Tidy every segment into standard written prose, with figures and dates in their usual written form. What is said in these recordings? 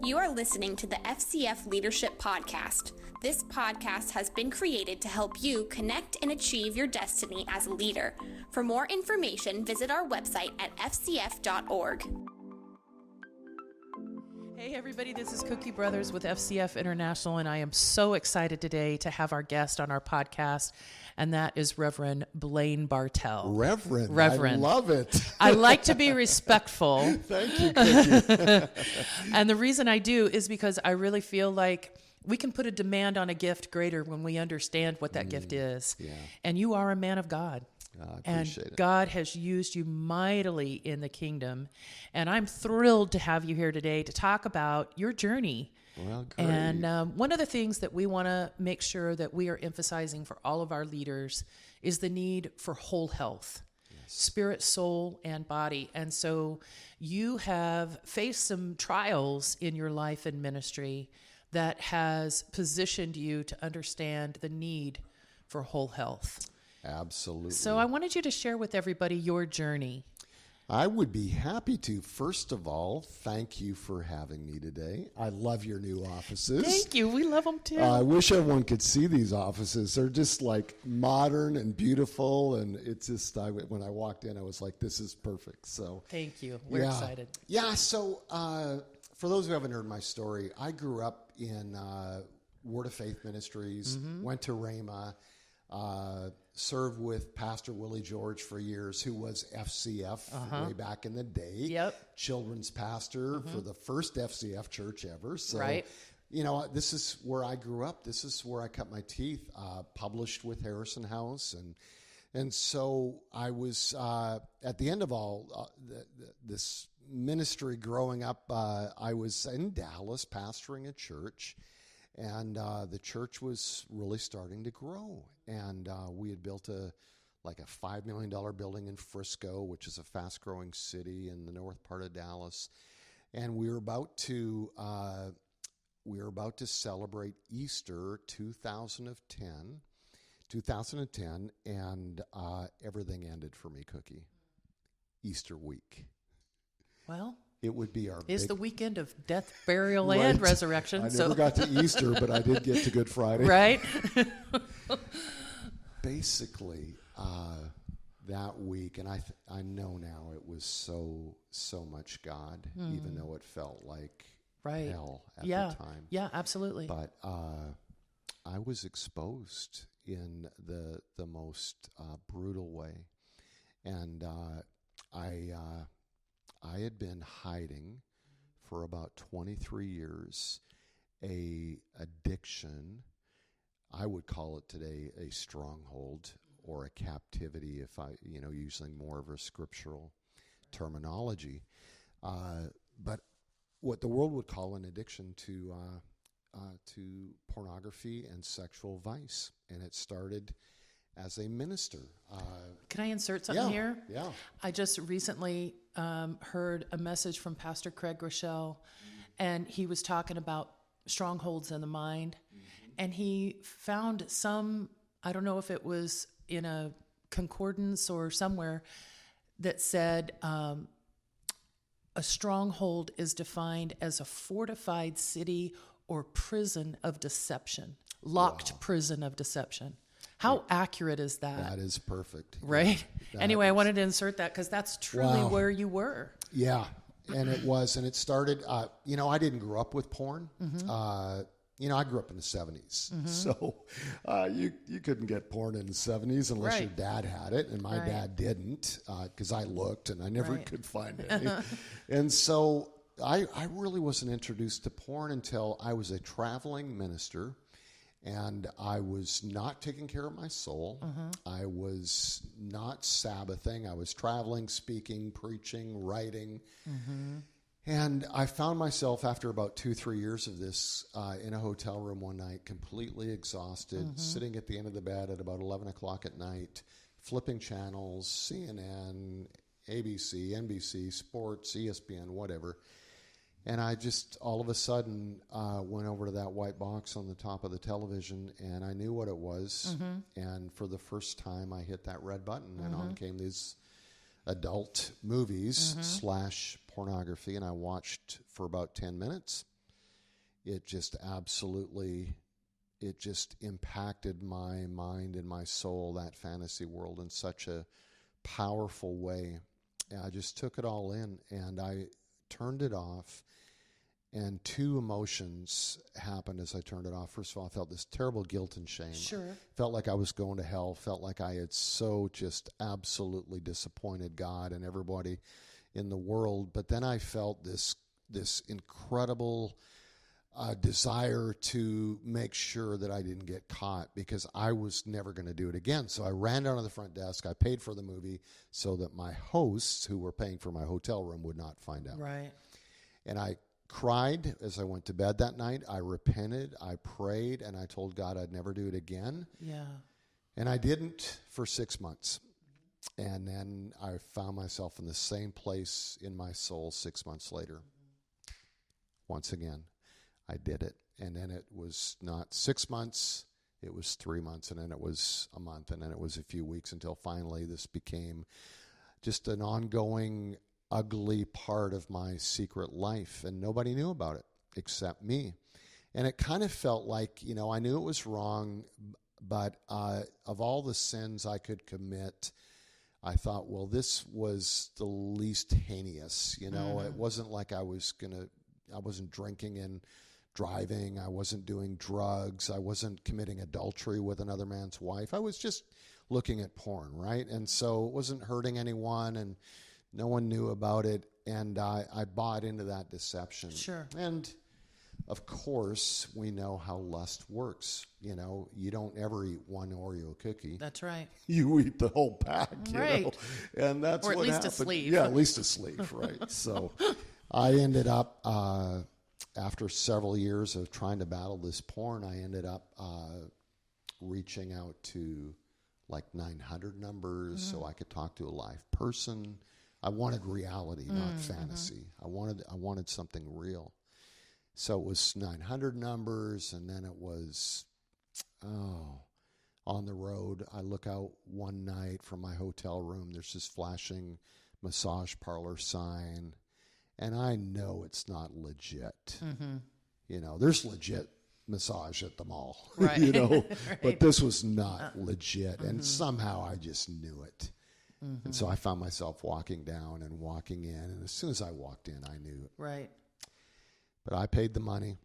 You are listening to the FCF Leadership Podcast. This podcast has been created to help you connect and achieve your destiny as a leader. For more information, visit our website at fcf.org. Hey everybody, this is Cookie Brothers with FCF International, and I am so excited today to have our guest on our podcast, and that is Reverend Blaine Bartel. Reverend. I love it. I like to be respectful. Thank you, Cookie. And the reason I do is because I really feel like we can put a demand on a gift greater when we understand what that gift is. Yeah. And you are a man of God. I appreciate it. God has used you mightily in the kingdom. And I'm thrilled to have you here today to talk about your journey. Well, great. And one of the things that we want to make sure that we are emphasizing for all of our leaders is the need for whole health, spirit, soul, and body. And so you have faced some trials in your life and ministry that has positioned you to understand the need for whole health. Absolutely. So I wanted you to share with everybody your journey. I would be happy to. First of all, thank you for having me today. I love your new offices. Thank you. We love them too. I wish everyone could see these offices. They're just like modern and beautiful. And it's just, when I walked in, I was like, this is perfect. So thank you. We're excited. Yeah. So for those who haven't heard my story, I grew up in Word of Faith Ministries, went to Rhema, served with Pastor Willie George for years, who was FCF way back in the day. Yep. Children's pastor for the first FCF church ever. So, right. You know, this is where I grew up. This is where I cut my teeth. Published with Harrison House, and so I was at the end of all this ministry growing up. I was in Dallas pastoring a church. And the church was really starting to grow. And we had built a $5 million building in Frisco, which is a fast-growing city in the north part of Dallas. And we were about to celebrate Easter 2010, and everything ended for me, Cookie. Easter week. Well, it would be our the weekend of death, burial, and resurrection. I never got to Easter, but I did get to Good Friday. Right. Basically, that week, and I know now it was so much God, even though it felt like hell at the time. Yeah, absolutely. But I was exposed in the most brutal way, and I had been hiding for about 23 years a addiction. I would call it today a stronghold or a captivity, if using more of a scriptural terminology. But what the world would call an addiction to pornography and sexual vice, and it started as a minister. Can I insert something here? Yeah. I just recently heard a message from Pastor Craig Rochelle, and he was talking about strongholds in the mind. And he found I don't know if it was in a concordance or somewhere, that said a stronghold is defined as a fortified city or prison of deception, locked prison of deception. How accurate is that? That is perfect. Right? Anyway, I wanted to insert that because that's truly where you were. Yeah, and it was. And it started, I didn't grow up with porn. I grew up in the 70s. So you couldn't get porn in the 70s unless your dad had it. And my dad didn't because I looked and I never could find any. And so I really wasn't introduced to porn until I was a traveling minister. And I was not taking care of my soul. I was not Sabbathing. I was traveling, speaking, preaching, writing. And I found myself after about 2-3 years of this in a hotel room one night, completely exhausted, sitting at the end of the bed at about 11 o'clock at night, flipping channels, CNN, ABC, NBC, sports, ESPN, whatever. And I just, all of a sudden, went over to that white box on the top of the television, and I knew what it was. And for the first time, I hit that red button, and on came these adult movies / pornography, and I watched for about 10 minutes. it just absolutely, it just impacted my mind and my soul, that fantasy world, in such a powerful way. And I just took it all in, and I turned it off. And two emotions happened as I turned it off. First of all, I felt this terrible guilt and shame. Sure. Felt like I was going to hell. Felt like I had so just absolutely disappointed God and everybody in the world. But then I felt this incredible desire to make sure that I didn't get caught, because I was never going to do it again. So I ran down to the front desk. I paid for the movie so that my hosts, who were paying for my hotel room, would not find out. Right. And I cried as I went to bed that night. I repented, I prayed, and I told God I'd never do it again. Yeah. And I didn't for 6 months. And then I found myself in the same place in my soul 6 months later. Once again, I did it. And then it was not 6 months, it was 3 months, and then it was a month, and then it was a few weeks, until finally this became just an ongoing ugly part of my secret life, and nobody knew about it except me. And it kind of felt like, I knew it was wrong, but of all the sins I could commit, I thought, well, this was the least heinous. It wasn't like I wasn't drinking and driving, I wasn't doing drugs, I wasn't committing adultery with another man's wife. I was just looking at porn, right? And so it wasn't hurting anyone, and no one knew about it, and I bought into that deception. Sure. And, of course, we know how lust works. You don't ever eat one Oreo cookie. That's right. You eat the whole pack, Right. And that's or at what least happened. a sleeve. Yeah, at least a sleeve, right? So I ended up, after several years of trying to battle this porn, I ended up reaching out to like 900 numbers so I could talk to a live person. I wanted reality, not fantasy. I wanted something real. So it was 900 numbers, and then it was, on the road. I look out one night from my hotel room. There's this flashing massage parlor sign, and I know it's not legit. There's legit massage at the mall, right. Right. But this was not legit, and somehow I just knew it. And so I found myself walking down and walking in, and as soon as I walked in, I knew it. Right. But I paid the money,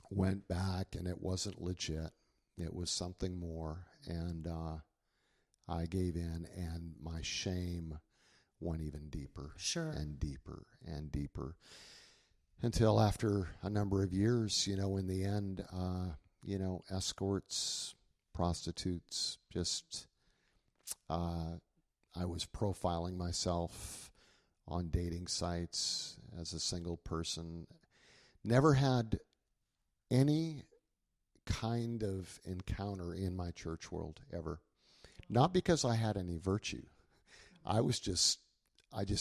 went back, and it wasn't legit. It was something more, and I gave in, and my shame went even deeper. Sure. And deeper and deeper, until after a number of years, in the end, escorts, prostitutes, just... I was profiling myself on dating sites as a single person. Never had any kind of encounter in my church world ever. Not because I had any virtue. I just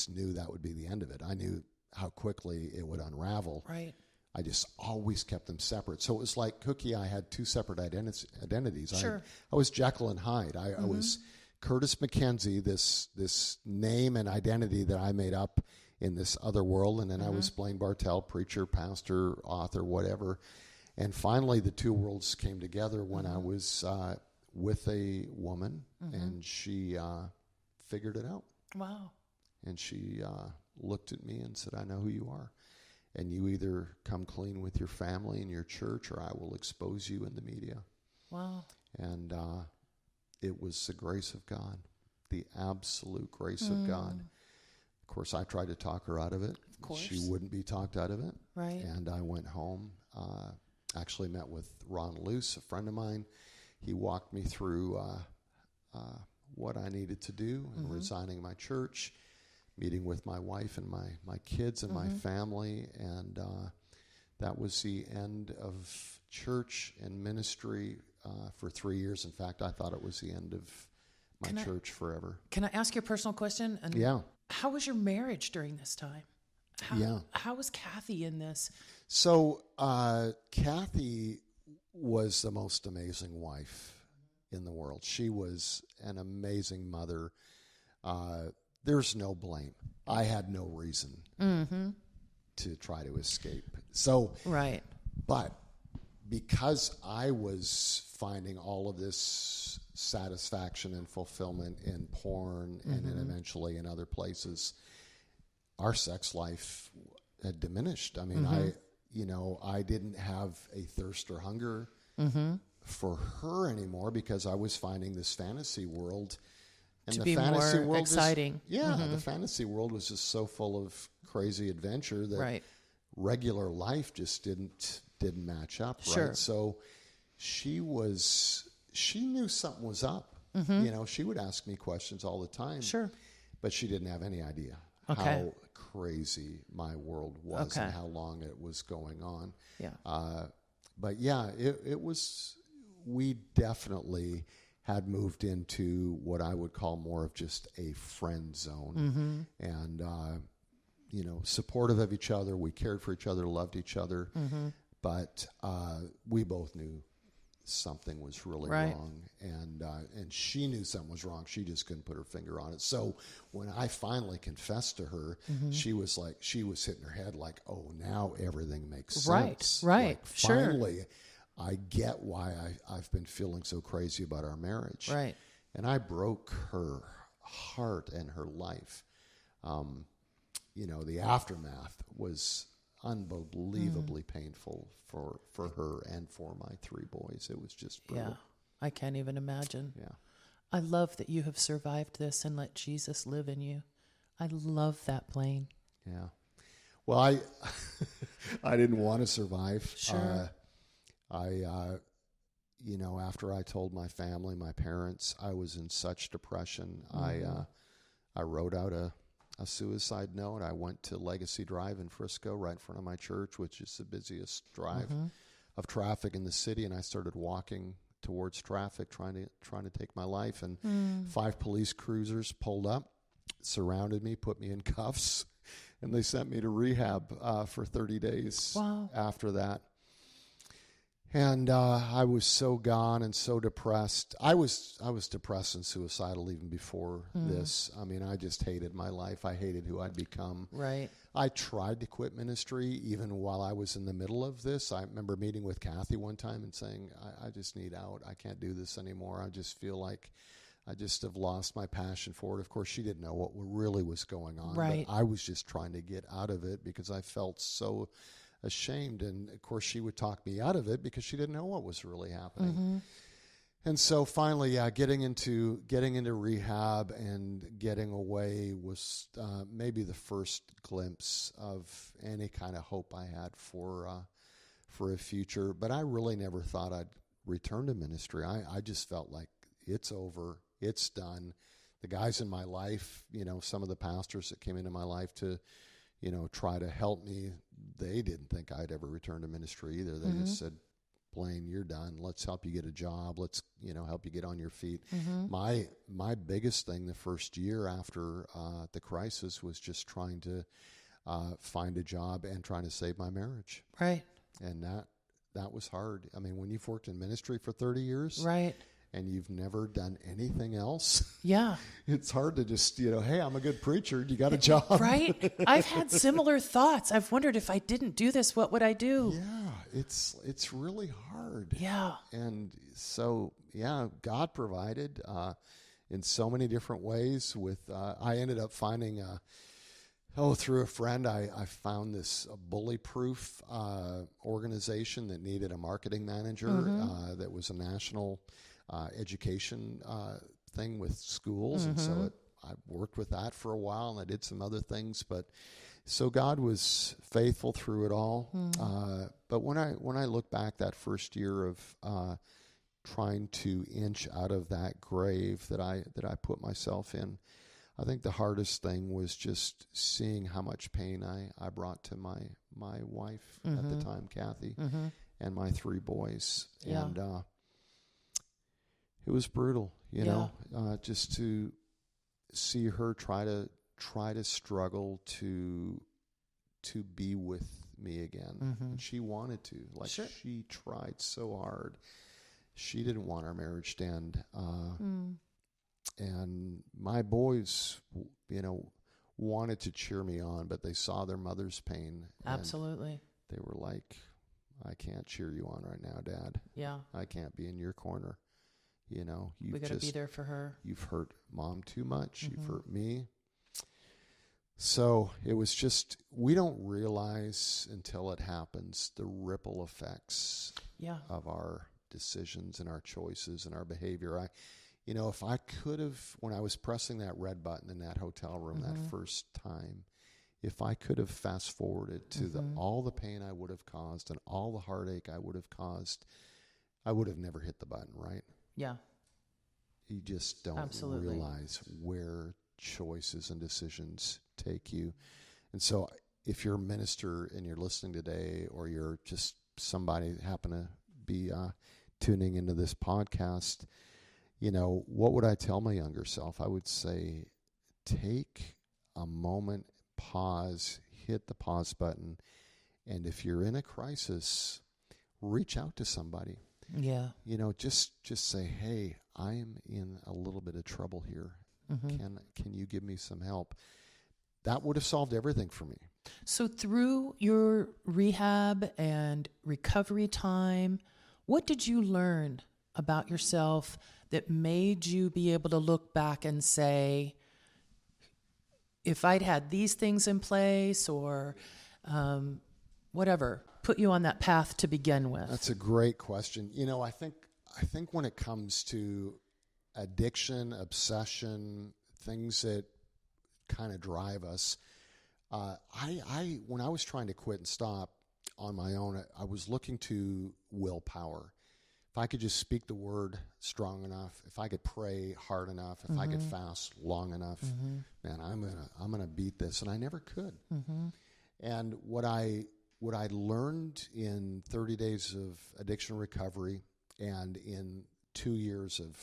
knew that would be the end of it. I knew how quickly it would unravel. Right. I just always kept them separate. So it was like Cookie, I had two separate identities. Sure. I was Jekyll and Hyde. I was Curtis McKenzie, this name and identity that I made up in this other world, and then I was Blaine Bartel, preacher, pastor, author, whatever. And finally, the two worlds came together when I was with a woman, and she figured it out. Wow. And she looked at me and said, I know who you are. And you either come clean with your family and your church, or I will expose you in the media. Wow. And it was the grace of God, the absolute grace of God. Of course, I tried to talk her out of it. Of course. She wouldn't be talked out of it. Right. And I went home, actually met with Ron Luce, a friend of mine. He walked me through what I needed to do, and resigning my church, meeting with my wife and my kids and my family. And that was the end of church and ministry for 3 years. In fact, I thought it was the end of my church forever. Can I ask you a personal question? And yeah. How was your marriage during this time? How was Kathy in this? So Kathy was the most amazing wife in the world. She was an amazing mother. There's no blame. I had no reason to try to escape. So right. But because I was finding all of this satisfaction and fulfillment in porn and then eventually in other places, our sex life had diminished. I mean, I didn't have a thirst or hunger for her anymore because I was finding this fantasy world. And to the be fantasy more world exciting. The fantasy world was just so full of crazy adventure that regular life just didn't match up. Right. So she knew something was up. She would ask me questions all the time. Sure. But she didn't have any idea how crazy my world was and how long it was going on. Yeah. But yeah, it was, we definitely had moved into what I would call more of just a friend zone. And, supportive of each other. We cared for each other, loved each other. But we both knew something was really wrong. And she knew something was wrong. She just couldn't put her finger on it. So when I finally confessed to her, she was hitting her head like, oh, now everything makes sense. Right. Like, finally, I get why I've been feeling so crazy about our marriage. Right. And I broke her heart and her life. The aftermath was unbelievably painful for her and for my 3 boys. It was just brutal. Yeah, I can't even imagine. Yeah. I love that you have survived this and let Jesus live in you. I love that, Blaine. Yeah. Well, I didn't want to survive. Sure. After I told my family, my parents, I was in such depression. I wrote out a suicide note. I went to Legacy Drive in Frisco, right in front of my church, which is the busiest drive of traffic in the city, and I started walking towards traffic, trying to take my life. And 5 police cruisers pulled up, surrounded me, put me in cuffs, and they sent me to rehab for 30 days after that. And I was so gone and so depressed. I was depressed and suicidal even before this. I mean, I just hated my life. I hated who I'd become. Right. I tried to quit ministry even while I was in the middle of this. I remember meeting with Kathy one time and saying, I just need out. I can't do this anymore. I just feel like I just have lost my passion for it. Of course, she didn't know what really was going on. Right. But I was just trying to get out of it because I felt so ashamed. And of course, she would talk me out of it because she didn't know what was really happening. And so finally, getting into rehab and getting away was maybe the first glimpse of any kind of hope I had for a future. But I really never thought I'd return to ministry. I just felt like it's over, it's done. The guys in my life, some of the pastors that came into my life to, try to help me, they didn't think I'd ever return to ministry either. They just said, Blaine, you're done. Let's help you get a job. Let's, help you get on your feet. My biggest thing the first year after the crisis was just trying to find a job and trying to save my marriage. Right. And that was hard. I mean, when you've worked in ministry for 30 years. Right. And you've never done anything else. Yeah. It's hard to just, hey, I'm a good preacher. You got a job. Right. I've had similar thoughts. I've wondered if I didn't do this, what would I do? Yeah. It's really hard. Yeah. And so, God provided in so many different ways I ended up finding through a friend, I found this bully-proof organization that needed a marketing manager that was a national education thing with schools. And so I worked with that for a while, and I did some other things. But so God was faithful through it all. But when I look back that first year of trying to inch out of that grave that I put myself in, I think the hardest thing was just seeing how much pain I brought to my wife at the time, Kathy, and my 3 boys. Yeah. And it was brutal, just to see her try to struggle to be with me again. And she wanted to, she tried so hard. She didn't want our marriage to end. And my boys, wanted to cheer me on, but they saw their mother's pain. Absolutely. They were like, I can't cheer you on right now, Dad. Yeah. I can't be in your corner. You know, We got to be there for her. You've hurt Mom too much. You've hurt me. So it was just, we don't realize until it happens the ripple effects of our decisions and our choices and our behavior. If I could have, when I was pressing that red button in that hotel room that first time, if I could have fast forwarded to all the pain I would have caused and all the heartache I would have caused, I would have never hit the button, right? Yeah. You just don't realize where choices and decisions take you. And so if you're a minister and you're listening today, or you're just somebody that happen to be tuning into this podcast, what would I tell my younger self? I would say, take a moment, pause, hit the pause button, and if you're in a crisis, reach out to somebody. Yeah. Just say, hey, I'm in a little bit of trouble here. Can you give me some help? That would have solved everything for me. So through your rehab and recovery time, what did you learn about yourself that made you be able to look back and say, if I'd had these things in place, or whatever, put you on that path to begin with? That's a great question. I think when it comes to addiction, obsession, things that kind of drive us, when I was trying to quit and stop on my own, I was looking to willpower. If I could just speak the word strong enough, if I could pray hard enough, if I could fast long enough, man, I'm gonna beat this, and I never could. And what I learned in 30 days of addiction recovery and in 2 years of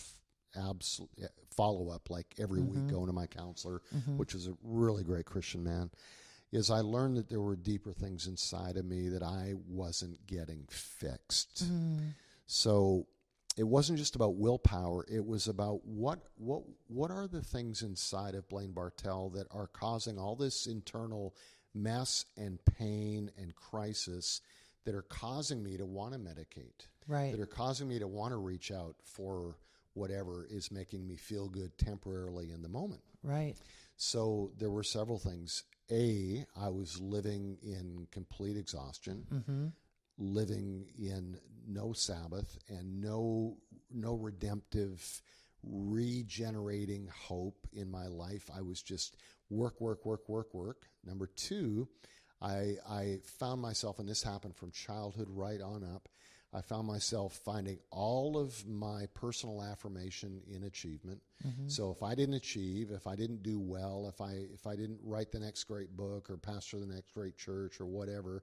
follow-up, like every week going to my counselor, which is a really great Christian man, is I learned that there were deeper things inside of me that I wasn't getting fixed. So it wasn't just about willpower. It was about what are the things inside of Blaine Bartel that are causing all this internal mess and pain and crisis, that are causing me to want to medicate, right? That are causing me to want to reach out for whatever is making me feel good temporarily in the moment. Right. So there were several things. I was living in complete exhaustion, living in no Sabbath and no redemptive, regenerating hope in my life. I was just work. Number two, I found myself, and this happened from childhood right on up, I found myself finding all of my personal affirmation in achievement. So if I didn't achieve, if I didn't do well, if I didn't write the next great book or pastor the next great church or whatever,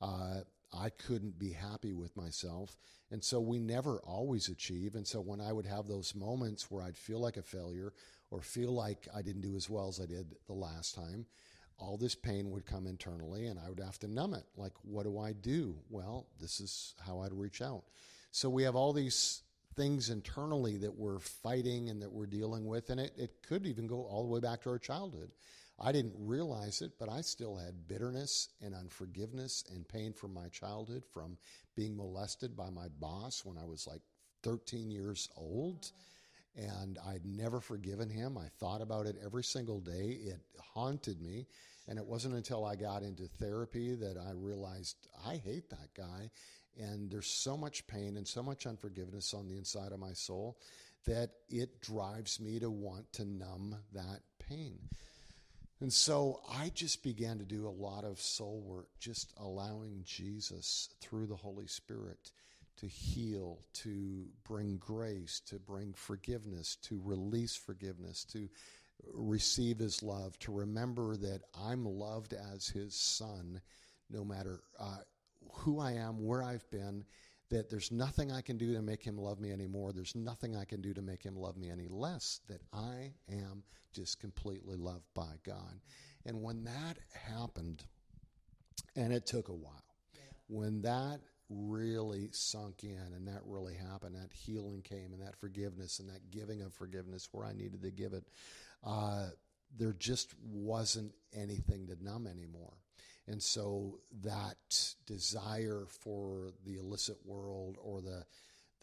I couldn't be happy with myself. And so we never always achieve. And so when I would have those moments where I'd feel like a failure or feel like I didn't do as well as I did the last time, all this pain would come internally, and I would have to numb it. Like, what do I do? Well, this is how I'd reach out. So we have all these things internally that we're fighting and that we're dealing with, and it could even go all the way back to our childhood. I didn't realize it, but I still had bitterness and unforgiveness and pain from my childhood, from being molested by my boss when I was like 13 years old. And I'd never forgiven him. I thought about it every single day. It haunted me. And it wasn't until I got into therapy that I realized I hate that guy. And there's so much pain and so much unforgiveness on the inside of my soul that it drives me to want to numb that pain. And so I just began to do a lot of soul work, just allowing Jesus through the Holy Spirit to heal, to bring grace, to bring forgiveness, to release forgiveness, to receive his love, to remember that I'm loved as his son, no matter who I am, where I've been, that there's nothing I can do to make him love me anymore. There's nothing I can do to make him love me any less, that I am just completely loved by God. And when that happened, and it took a while, when that really sunk in and that really happened, that healing came and that forgiveness and that giving of forgiveness where I needed to give it, there just wasn't anything to numb anymore. And so that desire for the illicit world or the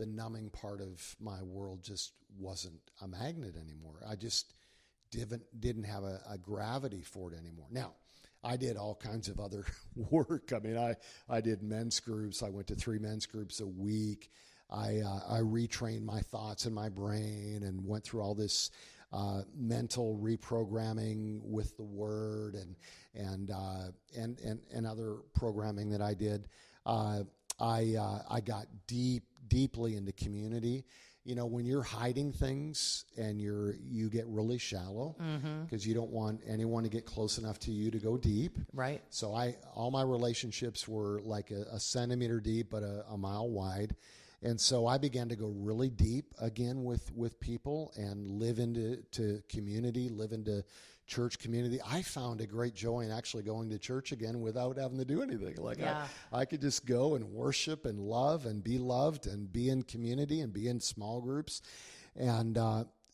numbing part of my world just wasn't a magnet anymore. I just didn't have a gravity for it anymore. Now, I did all kinds of other work. I mean, I did men's groups. I went to 3 men's groups a week. I retrained my thoughts in my brain and went through all this mental reprogramming with the Word and other programming that I did. I got deeply into community. You know, when you're hiding things and you get really shallow because you don't want anyone to get close enough to you to go deep. Right. So all my relationships were like a centimeter deep, but a mile wide. And so I began to go really deep again with people and live into community, live into church community. I found a great joy in actually going to church again without having to do anything. Like I could just go and worship and love and be loved and be in community and be in small groups. And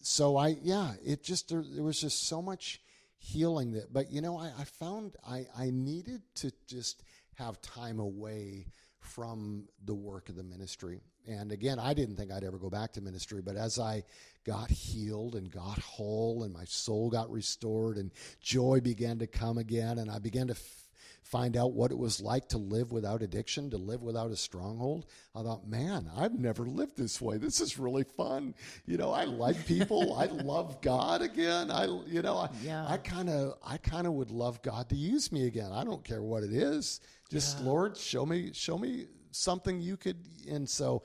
so there was just so much healing but I found I needed to just have time away from the work of the ministry. And again, I didn't think I'd ever go back to ministry, but as I got healed and got whole and my soul got restored and joy began to come again, and I began to find out what it was like to live without addiction, to live without a stronghold, I thought, man, I've never lived this way. This is really fun. I like people. I love God again. I kind of would love God to use me again. I don't care what it is. Just Lord, show me something you could. And so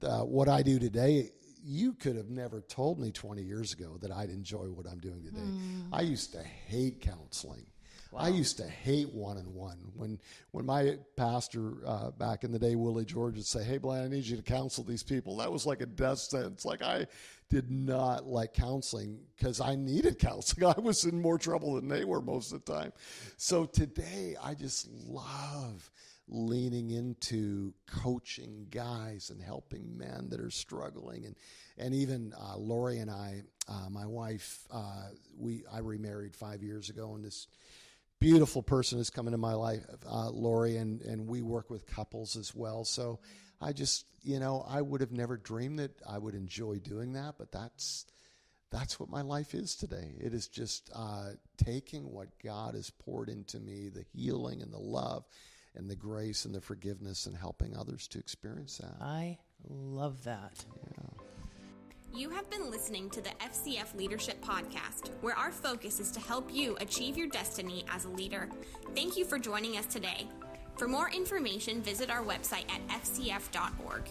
what I do today, you could have never told me 20 years ago that I'd enjoy what I'm doing today. I used to hate counseling. Wow. I used to hate one-on-one. When my pastor back in the day, Willie George, would say, hey, Blaine, I need you to counsel these people, that was like a death sentence. Like, I did not like counseling because I needed counseling. I was in more trouble than they were most of the time. So today, I just love leaning into coaching guys and helping men that are struggling. And even Lori and I, my wife, I remarried 5 years ago, and this beautiful person has come into my life, Lori, and we work with couples as well. So I just, I would have never dreamed that I would enjoy doing that, but that's what my life is today. It is just taking what God has poured into me, the healing and the love and the grace and the forgiveness, and helping others to experience that. I love that. Yeah. You have been listening to the FCF Leadership Podcast, where our focus is to help you achieve your destiny as a leader. Thank you for joining us today. For more information, visit our website at fcf.org.